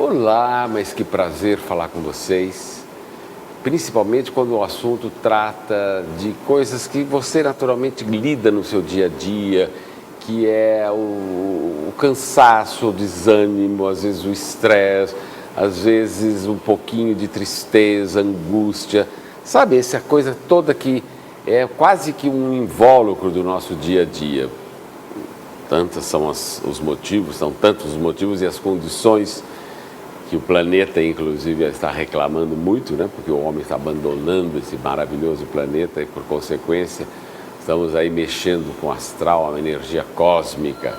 Olá, mas que prazer falar com vocês, principalmente quando o assunto trata de coisas que você naturalmente lida no seu dia a dia, que é o cansaço, o desânimo, às vezes o estresse, às vezes um pouquinho de tristeza, angústia, sabe, essa coisa toda que é quase que um invólucro do nosso dia a dia. Tantos são os motivos, são tantos os motivos e as condições que o planeta, inclusive, está reclamando muito, né? Porque o homem está abandonando esse maravilhoso planeta e, por consequência, estamos aí mexendo com o astral, a energia cósmica.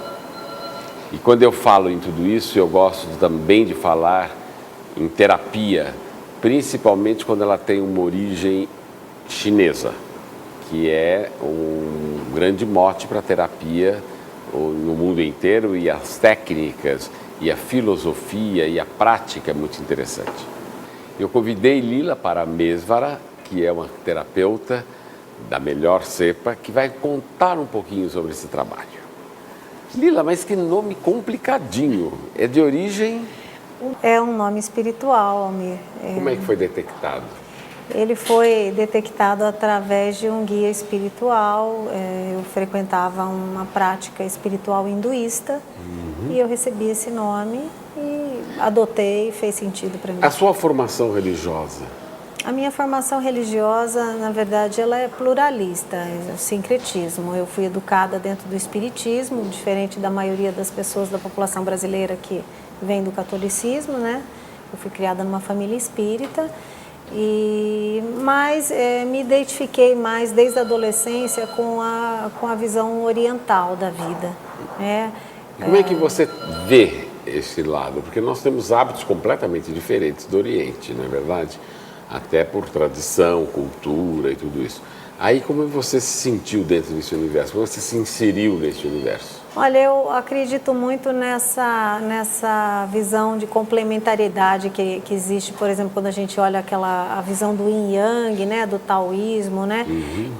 E quando eu falo em tudo isso, eu gosto também de falar em terapia, principalmente quando ela tem uma origem chinesa, que é um grande mote para a terapia no mundo inteiro, e as técnicas e a filosofia e a prática é muito interessante. Eu convidei Lila Paramesvara, que é uma terapeuta da melhor cepa, que vai contar um pouquinho sobre esse trabalho. Lila, mas que nome complicadinho. É de origem... É um nome espiritual, Almir. Como é que foi detectado? Ele foi detectado através de um guia espiritual. Eu frequentava uma prática espiritual hinduísta e eu recebi esse nome e adotei, fez sentido para mim. A sua formação religiosa? A minha formação religiosa, na verdade, ela é pluralista, é o sincretismo. Eu fui educada dentro do espiritismo, diferente da maioria das pessoas da população brasileira que vem do catolicismo, né? Eu fui criada numa família espírita. Mas me identifiquei mais desde a adolescência com a visão oriental da vida. Né? Como é que você vê esse lado? Porque nós temos hábitos completamente diferentes do Oriente, não é verdade? Até por tradição, cultura e tudo isso. Aí como você se sentiu dentro desse universo? Como você se inseriu nesse universo? Olha, eu acredito muito nessa visão de complementariedade que existe, por exemplo, quando a gente olha a visão do Yin Yang, né, do taoísmo, né?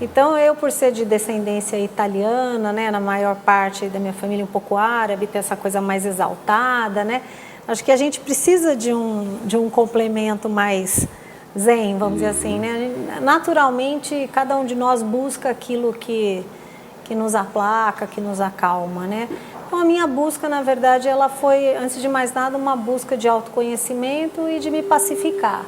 Então, eu, por ser de descendência italiana, né, na maior parte da minha família um pouco árabe, ter essa coisa mais exaltada, né? Acho que a gente precisa de um complemento mais zen, vamos dizer assim, né? Naturalmente, cada um de nós busca aquilo que nos aplaca, que nos acalma, né? Então, a minha busca, na verdade, ela foi, antes de mais nada, uma busca de autoconhecimento e de me pacificar.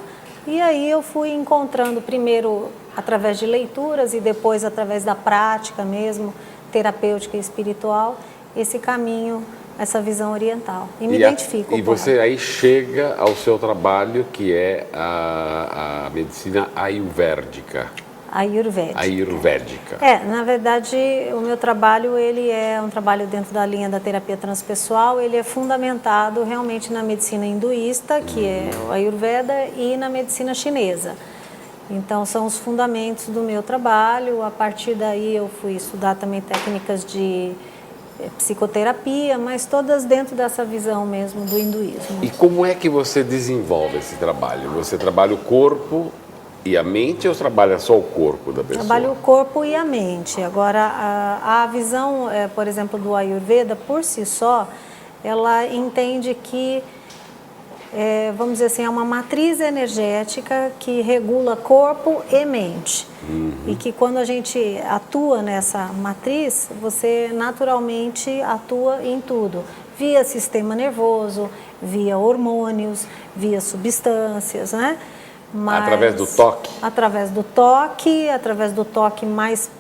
E aí eu fui encontrando, primeiro através de leituras e depois através da prática mesmo, terapêutica e espiritual, esse caminho, essa visão oriental. E me identifico. E você aí chega ao seu trabalho, que é a medicina ayurvédica. Ayurvédica. Na verdade, o meu trabalho, ele é um trabalho dentro da linha da terapia transpessoal, ele é fundamentado realmente na medicina hinduísta, que é o Ayurveda, e na medicina chinesa. Então, são os fundamentos do meu trabalho. A partir daí, eu fui estudar também técnicas de psicoterapia, mas todas dentro dessa visão mesmo do hinduísmo. E como é que você desenvolve esse trabalho? Você trabalha o corpo e a mente, ou trabalha só o corpo da pessoa? Trabalho o corpo e a mente. Agora, a visão, por exemplo, do Ayurveda, por si só, ela entende que, vamos dizer assim, é uma matriz energética que regula corpo e mente. E que quando a gente atua nessa matriz, você naturalmente atua em tudo. Via sistema nervoso, via hormônios, via substâncias, né? Através do toque? Através do toque mais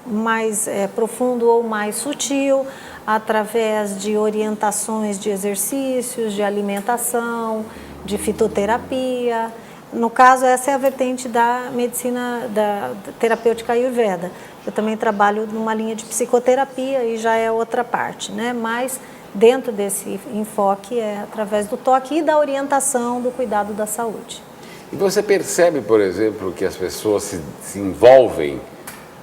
profundo ou mais sutil, através de orientações de exercícios, de alimentação, de fitoterapia. No caso, essa é a vertente da medicina da terapêutica Ayurveda. Eu também trabalho numa linha de psicoterapia e já é outra parte, né? Mas dentro desse enfoque é através do toque e da orientação do cuidado da saúde. E você percebe, por exemplo, que as pessoas se envolvem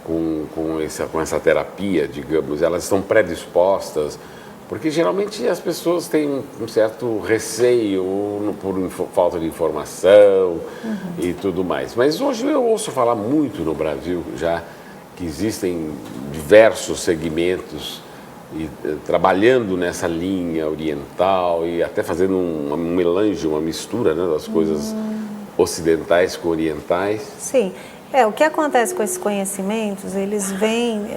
com essa terapia, digamos, elas estão predispostas, porque geralmente as pessoas têm um certo receio por falta de informação e tudo mais. Mas hoje eu ouço falar muito no Brasil já que existem diversos segmentos trabalhando nessa linha oriental e até fazendo um melange, uma mistura, né, das coisas ocidentais com orientais. Sim. O que acontece com esses conhecimentos, eles vêm,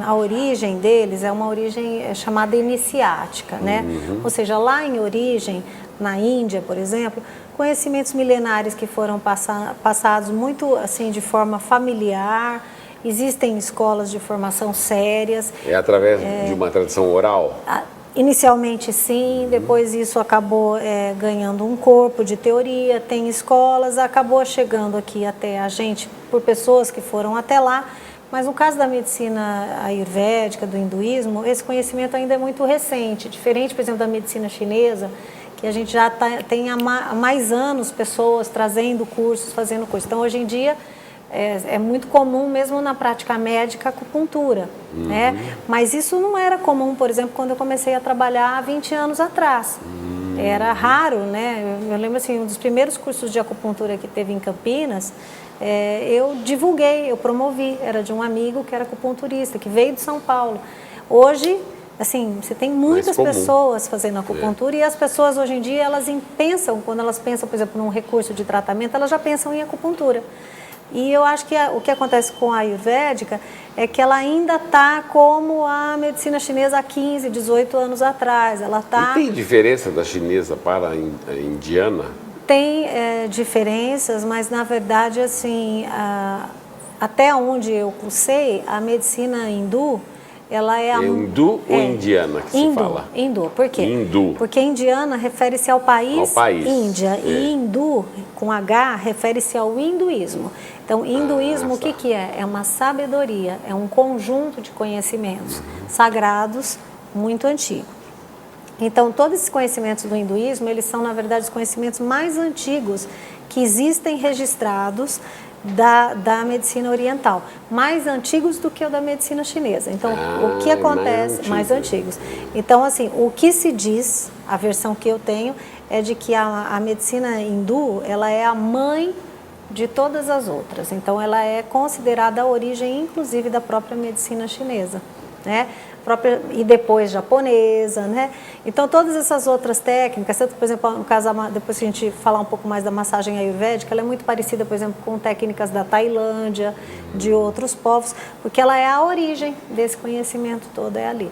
a origem deles é uma origem chamada iniciática, né? Ou seja, lá em origem, na Índia, por exemplo, conhecimentos milenares que foram passados muito assim de forma familiar. Existem escolas de formação sérias. É através de uma tradição oral? Inicialmente sim, depois isso acabou ganhando um corpo de teoria, tem escolas, acabou chegando aqui até a gente por pessoas que foram até lá, mas no caso da medicina ayurvédica, do hinduísmo, esse conhecimento ainda é muito recente, diferente, por exemplo, da medicina chinesa, que a gente já tem há mais anos pessoas trazendo cursos, fazendo cursos. Então, hoje em dia, é muito comum, mesmo na prática médica, a acupuntura, né? Mas isso não era comum, por exemplo, quando eu comecei a trabalhar há 20 anos atrás. Era raro, né? Eu lembro, assim, um dos primeiros cursos de acupuntura que teve em Campinas, eu divulguei, eu promovi, era de um amigo que era acupunturista, que veio de São Paulo. Hoje, assim, você tem muitas pessoas fazendo acupuntura e as pessoas hoje em dia, pensam, quando elas pensam, por exemplo, num recurso de tratamento, elas já pensam em acupuntura. E eu acho que o que acontece com a ayurvédica é que ela ainda está como a medicina chinesa há 15, 18 anos atrás. Ela tá... E tem diferença da chinesa para a indiana? Tem diferenças, mas na verdade, assim, até onde eu sei, a medicina hindu, ela é hindu ou indiana que se fala? Hindu. Por quê? Hindu. Porque indiana refere-se ao país, Índia. E hindu, com H, refere-se ao hinduísmo. Então, hinduísmo, o que é? É uma sabedoria, é um conjunto de conhecimentos sagrados muito antigo. Então, todos esses conhecimentos do hinduísmo, eles são, na verdade, os conhecimentos mais antigos que existem registrados da medicina oriental, mais antigos do que o da medicina chinesa. Então, o que acontece? Mais antigos. Então, assim, o que se diz, a versão que eu tenho, é de que a medicina hindu, ela é a mãe de todas as outras. Então, ela é considerada a origem, inclusive, da própria medicina chinesa, né? E depois japonesa, né? Então, todas essas outras técnicas, por exemplo, no caso, depois que a gente falar um pouco mais da massagem ayurvédica, ela é muito parecida, por exemplo, com técnicas da Tailândia, de outros povos, porque ela é a origem desse conhecimento todo, é ali.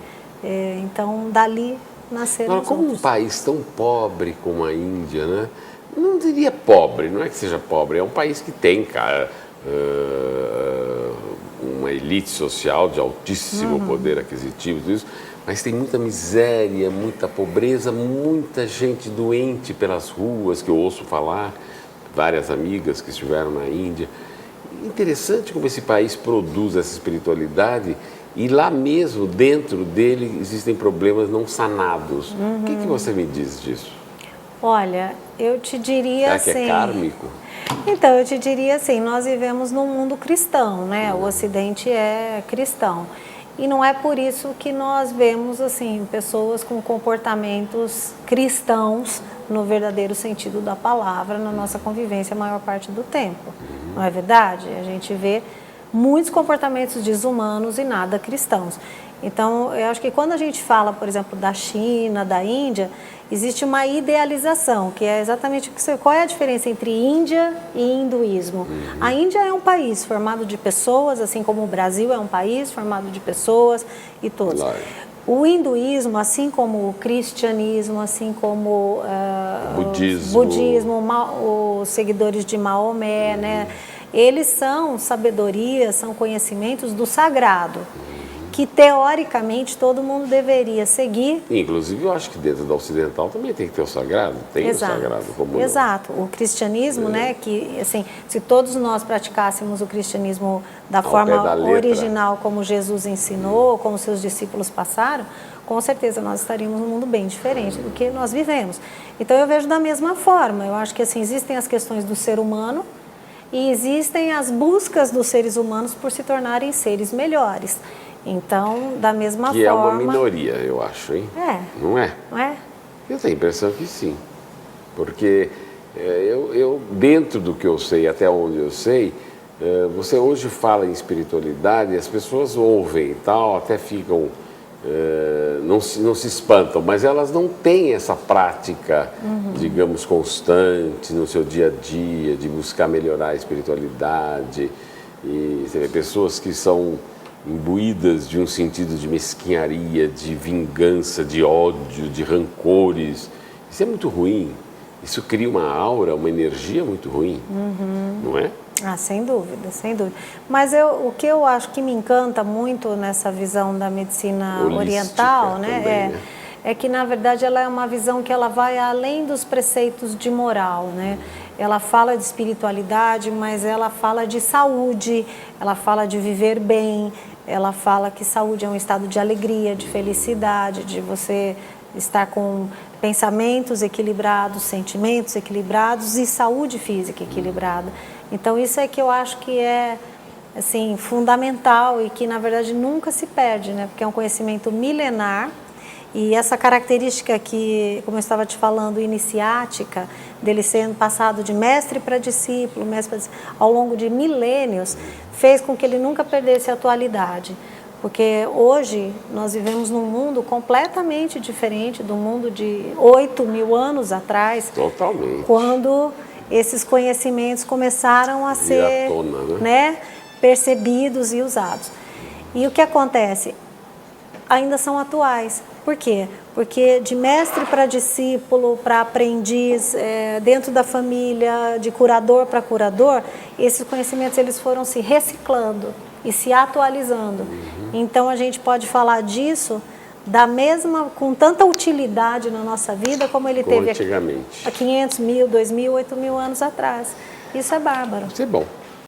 Então, dali nasceram os outros. Como um país tão pobre como a Índia, né? Não diria pobre, não é que seja pobre, é um país que tem, cara, uma elite social de altíssimo poder aquisitivo, tudo isso, mas tem muita miséria, muita pobreza, muita gente doente pelas ruas, que eu ouço falar, várias amigas que estiveram na Índia. Interessante como esse país produz essa espiritualidade e lá mesmo, dentro dele, existem problemas não sanados. O que você me diz disso? Olha, eu te diria assim... Será que é kármico? Então, eu te diria assim, nós vivemos num mundo cristão, né? O Ocidente é cristão. E não é por isso que nós vemos, assim, pessoas com comportamentos cristãos, no verdadeiro sentido da palavra, na nossa convivência a maior parte do tempo. Não é verdade? A gente vê muitos comportamentos desumanos e nada cristãos. Então, eu acho que quando a gente fala, por exemplo, da China, da Índia, existe uma idealização, que é exatamente qual é a diferença entre Índia e hinduísmo. A Índia é um país formado de pessoas, assim como o Brasil é um país formado de pessoas e todos. Claro. O hinduísmo, assim como o cristianismo, assim como budismo, os seguidores de Maomé, né? Eles são sabedorias, são conhecimentos do sagrado, que teoricamente todo mundo deveria seguir. Inclusive, eu acho que dentro da ocidental também tem que ter o sagrado, tem o sagrado como Exato. O cristianismo, né, que assim, se todos nós praticássemos o cristianismo da forma original, como Jesus ensinou, como seus discípulos passaram, com certeza nós estaríamos num mundo bem diferente do que nós vivemos. Então eu vejo da mesma forma, eu acho que assim, existem as questões do ser humano e existem as buscas dos seres humanos por se tornarem seres melhores. Então, da mesma forma... Que é uma minoria, eu acho, hein? Não é? Não é? Eu tenho a impressão que sim. Porque eu, dentro do que eu sei, até onde eu sei, você hoje fala em espiritualidade, as pessoas ouvem e tal, até ficam não se espantam, mas elas não têm essa prática, digamos, constante no seu dia a dia, de buscar melhorar a espiritualidade. E você vê pessoas que são imbuídas de um sentido de mesquinharia, de vingança, de ódio, de rancores. Isso é muito ruim. Isso cria uma aura, uma energia muito ruim, não é? Ah, sem dúvida, sem dúvida. Mas o que eu acho que me encanta muito nessa visão da medicina Holística oriental, né, também, é que, na verdade, ela é uma visão que ela vai além dos preceitos de moral, né? Ela fala de espiritualidade, mas ela fala de saúde, ela fala de viver bem, ela fala que saúde é um estado de alegria, de felicidade, de você estar com pensamentos equilibrados, sentimentos equilibrados e saúde física equilibrada. Então isso é que eu acho que é assim fundamental e que na verdade nunca se perde, né? Porque é um conhecimento milenar e essa característica que, como eu estava te falando, iniciática, dele sendo passado de mestre para discípulo, ao longo de milênios, fez com que ele nunca perdesse a atualidade. Porque hoje nós vivemos num mundo completamente diferente do mundo de 8.000 anos atrás. Totalmente. Quando esses conhecimentos começaram a ser percebidos e usados. E o que acontece? Ainda são atuais. Por quê? Porque de mestre para discípulo, para aprendiz, dentro da família, de curador para curador, esses conhecimentos eles foram se reciclando e se atualizando. Então a gente pode falar disso com tanta utilidade na nossa vida como ele teve antigamente. Há 500, 1.000, 2.000, 8.000 anos atrás. Isso é bárbaro. Isso é bom.